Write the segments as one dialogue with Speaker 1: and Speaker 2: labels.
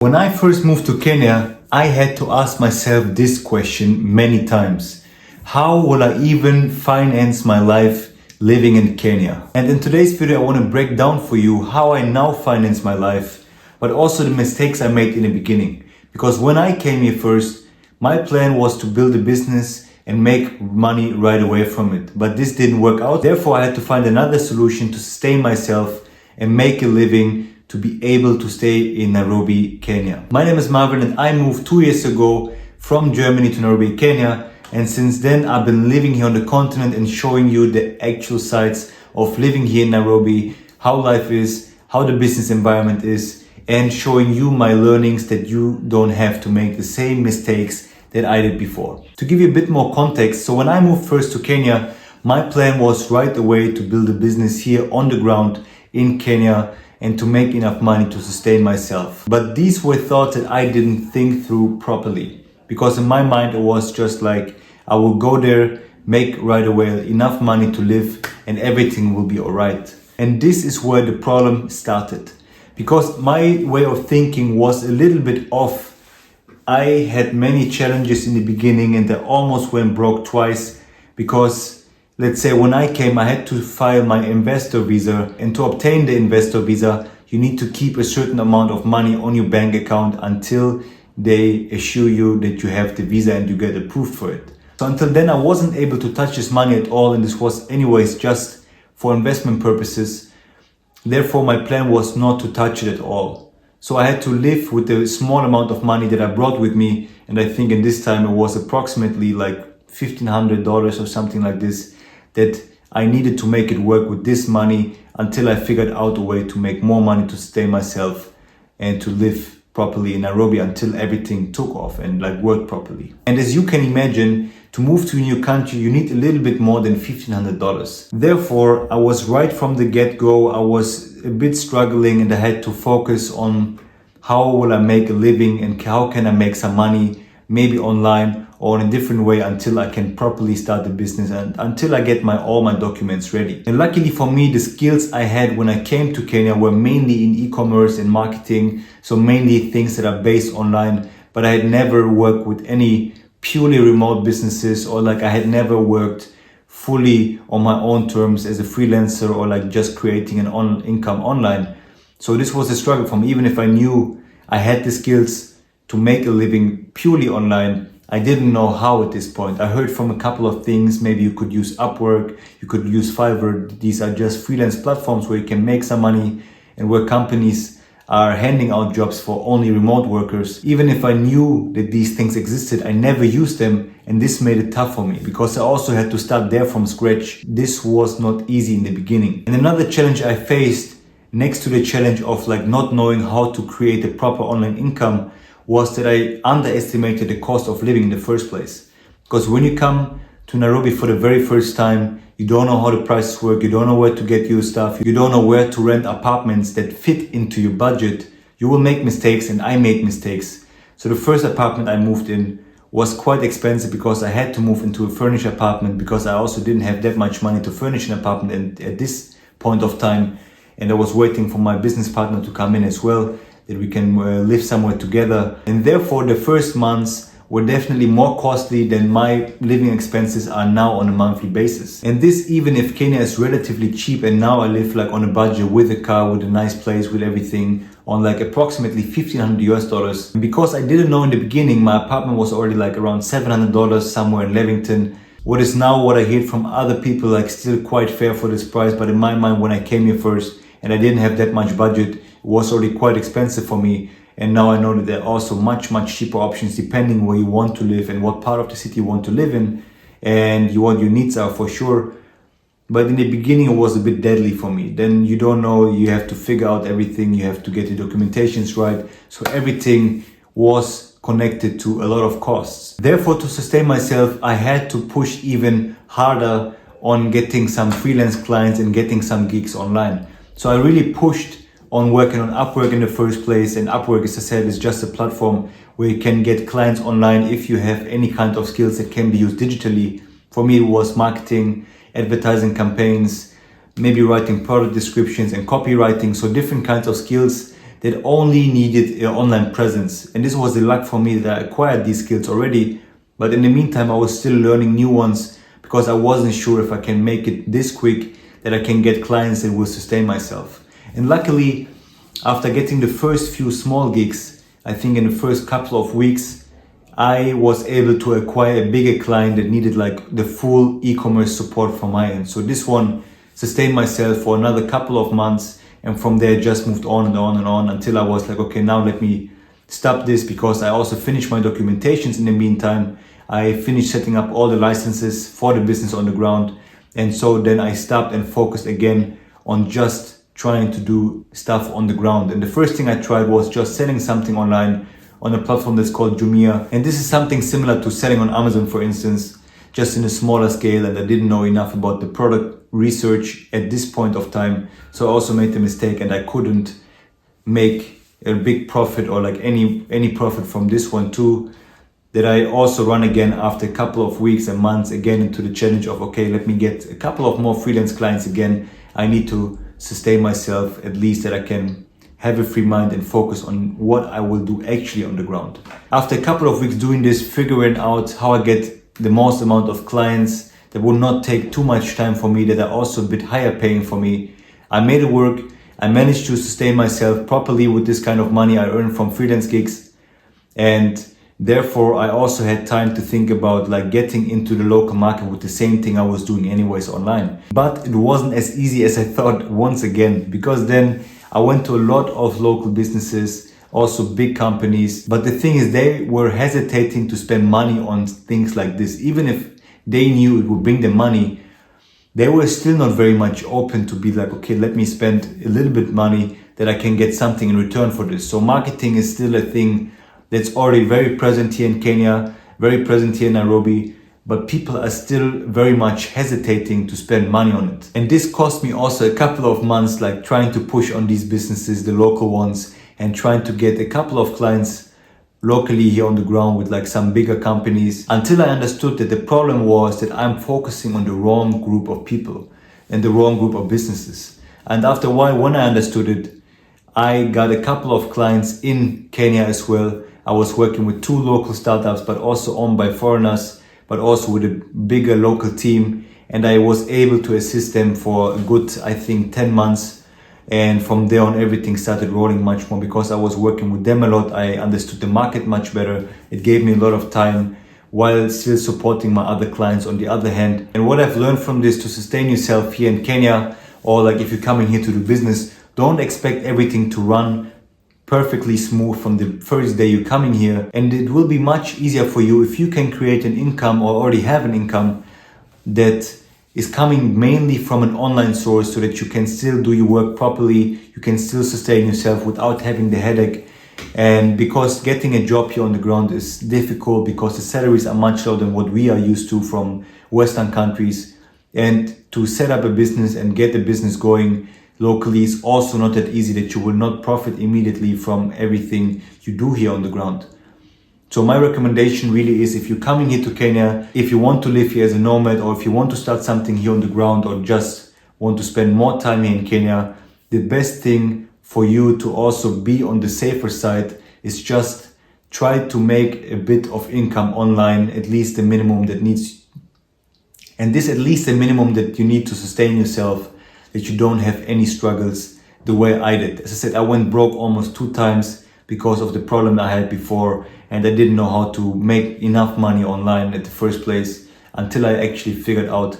Speaker 1: When I first moved to Kenya, I had to ask myself this question many times. How will I even finance my life living in Kenya? And in today's video, I want to break down for you how I now finance my life, but also the mistakes I made in the beginning. Because when I came here first, my plan was to build a business and make money right away from it. But this didn't work out. Therefore, I had to find another solution to sustain myself and make a living to be able to stay in Nairobi, Kenya. My name is Marvin and I moved 2 years ago from Germany to Nairobi, Kenya. And since then, I've been living here on the continent and showing you the actual sides of living here in Nairobi, how life is, how the business environment is, and showing you my learnings that you don't have to make the same mistakes that I did before. To give you a bit more context, so when I moved first to Kenya, my plan was right away to build a business here on the ground in Kenya and to make enough money to sustain myself. But these were thoughts that I didn't think through properly, because in my mind it was just like, I will go there, make right away enough money to live and everything will be alright. And this is where the problem started, because my way of thinking was a little bit off. I had many challenges in the beginning and I almost went broke twice because, let's say, when I came, I had to file my investor visa, and to obtain the investor visa, you need to keep a certain amount of money on your bank account until they assure you that you have the visa and you get approved for it. So until then, I wasn't able to touch this money at all, and this was anyways just for investment purposes. Therefore, my plan was not to touch it at all. So I had to live with the small amount of money that I brought with me, and I think in this time it was approximately like $1,500 or something like this, that I needed to make it work with this money until I figured out a way to make more money to sustain myself and to live properly in Nairobi until everything took off and like worked properly. And as you can imagine, to move to a new country, you need a little bit more than $1,500. Therefore, I was right from the get-go, I was a bit struggling and I had to focus on how will I make a living and how can I make some money, maybe online or in a different way, until I can properly start the business and until I get all my documents ready. And luckily for me, the skills I had when I came to Kenya were mainly in e-commerce and marketing, so mainly things that are based online, but I had never worked with any purely remote businesses, or like I had never worked fully on my own terms as a freelancer or like just creating an income online. So this was a struggle for me. Even if I knew I had the skills to make a living purely online, I didn't know how at this point. I heard from a couple of things. Maybe you could use Upwork, you could use Fiverr. These are just freelance platforms where you can make some money and where companies are handing out jobs for only remote workers. Even if I knew that these things existed, I never used them, and this made it tough for me because I also had to start there from scratch. This was not easy in the beginning. And another challenge I faced, next to the challenge of like not knowing how to create a proper online income, was that I underestimated the cost of living in the first place. Because when you come to Nairobi for the very first time, you don't know how the prices work, you don't know where to get your stuff, you don't know where to rent apartments that fit into your budget. You will make mistakes, and I made mistakes. So the first apartment I moved in was quite expensive because I had to move into a furnished apartment because I also didn't have that much money to furnish an apartment at this point of time. And I was waiting for my business partner to come in as well, that we can live somewhere together. And therefore the first months were definitely more costly than my living expenses are now on a monthly basis. And this even if Kenya is relatively cheap, and now I live like on a budget with a car, with a nice place, with everything, on like approximately $1,500. And because I didn't know in the beginning, my apartment was already like around $700 somewhere in Levington. What is now what I hear from other people like still quite fair for this price, but in my mind when I came here first and I didn't have that much budget, it was already quite expensive for me. And now I know that there are also much cheaper options depending where you want to live and what part of the city you want to live in and what your needs are for sure. But in the beginning it was a bit deadly for me. Then you don't know, you have to figure out everything, you have to get the documentations right. So everything was connected to a lot of costs. Therefore, to sustain myself, I had to push even harder on getting some freelance clients and getting some gigs online. So I really pushed on working on Upwork in the first place. And Upwork, as I said, is just a platform where you can get clients online if you have any kind of skills that can be used digitally. For me, it was marketing, advertising campaigns, maybe writing product descriptions and copywriting. So different kinds of skills that only needed an online presence. And this was the luck for me that I acquired these skills already. But in the meantime, I was still learning new ones because I wasn't sure if I can make it this quick that I can get clients that will sustain myself. And luckily, after getting the first few small gigs, I think in the first couple of weeks, I was able to acquire a bigger client that needed like the full e-commerce support from my end. So this one sustained myself for another couple of months, and from there just moved on and on and on until I was like, okay, now let me stop this, because I also finished my documentations in the meantime. I finished setting up all the licenses for the business on the ground. And so then I stopped and focused again on just trying to do stuff on the ground. And the first thing I tried was just selling something online on a platform that's called Jumia. And this is something similar to selling on Amazon, for instance, just in a smaller scale. And I didn't know enough about the product research at this point of time. So I also made the mistake, and I couldn't make a big profit or like any profit from this one too, that I also run again after a couple of weeks and months again into the challenge of, okay, let me get a couple of more freelance clients again. I need to sustain myself, at least that I can have a free mind and focus on what I will do actually on the ground. After a couple of weeks doing this, figuring out how I get the most amount of clients that will not take too much time for me, that are also a bit higher paying for me, I made it work. I managed to sustain myself properly with this kind of money I earned from freelance gigs. And therefore, I also had time to think about like getting into the local market with the same thing I was doing anyways online. But it wasn't as easy as I thought once again, because then I went to a lot of local businesses, also big companies. But the thing is, they were hesitating to spend money on things like this. Even if they knew it would bring them money, they were still not very much open to be like, okay, let me spend a little bit money that I can get something in return for this. So marketing is still a thing that's already very present here in Kenya, very present here in Nairobi, but people are still very much hesitating to spend money on it. And this cost me also a couple of months, like trying to push on these businesses, the local ones, and trying to get a couple of clients locally here on the ground with like some bigger companies, until I understood that the problem was that I'm focusing on the wrong group of people and the wrong group of businesses. And after a while, when I understood it, I got a couple of clients in Kenya as well. I was working with 2 local startups, but also owned by foreigners, but also with a bigger local team. And I was able to assist them for a good, I think, 10 months. And from there on, everything started rolling much more because I was working with them a lot. I understood the market much better. It gave me a lot of time while still supporting my other clients on the other hand. And what I've learned from this, to sustain yourself here in Kenya, or like if you're coming here to do business, don't expect everything to run perfectly smooth from the first day you're coming here. And it will be much easier for you if you can create an income, or already have an income that is coming mainly from an online source, so that you can still do your work properly, you can still sustain yourself without having the headache. And because getting a job here on the ground is difficult, because the salaries are much lower than what we are used to from Western countries. And to set up a business and get the business going locally is also not that easy, that you will not profit immediately from everything you do here on the ground. So my recommendation really is, if you're coming here to Kenya, if you want to live here as a nomad, or if you want to start something here on the ground, or just want to spend more time here in Kenya, the best thing for you to also be on the safer side is just try to make a bit of income online, at least the minimum that needs, and this at least the minimum that you need to sustain yourself, that you don't have any struggles the way I did. As I said, I went broke almost 2 times because of the problem I had before, and I didn't know how to make enough money online at the first place, until I actually figured out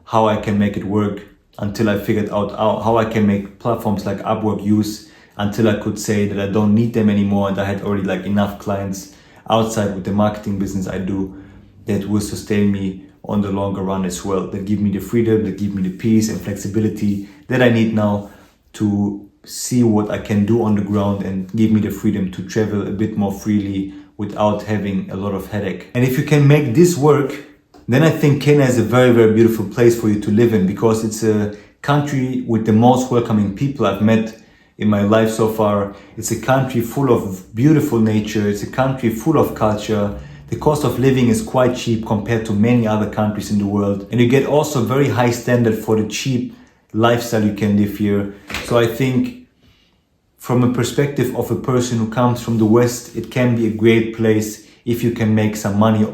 Speaker 1: how I can make it work, until I figured out how I can make platforms like Upwork use, until I could say that I don't need them anymore, and I had already like enough clients outside with the marketing business I do that will sustain me on the longer run as well, that give me the freedom, that give me the peace and flexibility that I need now to see what I can do on the ground, and give me the freedom to travel a bit more freely without having a lot of headache. And if you can make this work, then I think Kenya is a very, very beautiful place for you to live in, because it's a country with the most welcoming people I've met in my life so far. It's a country full of beautiful nature. It's a country full of culture. The cost of living is quite cheap compared to many other countries in the world. And you get also very high standard for the cheap lifestyle you can live here. So I think from a perspective of a person who comes from the West, it can be a great place if you can make some money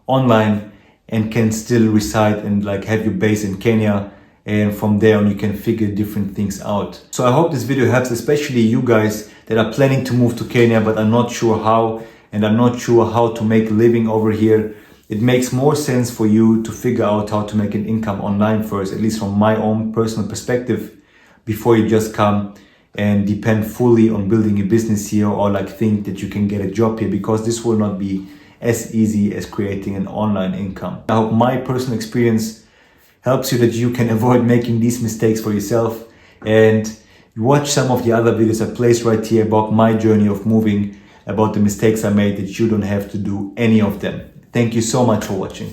Speaker 1: online and can still reside and like have your base in Kenya, and from there on you can figure different things out. So I hope this video helps, especially you guys that are planning to move to Kenya but are not sure how, and are not sure how to make a living over here. It makes more sense for you to figure out how to make an income online first, at least from my own personal perspective, before you just come and depend fully on building a business here, or like think that you can get a job here, because this will not be as easy as creating an online income. I hope my personal experience helps you that you can avoid making these mistakes for yourself, and watch some of the other videos I placed right here about my journey of moving, about the mistakes I made, that you don't have to do any of them. Thank you so much for watching.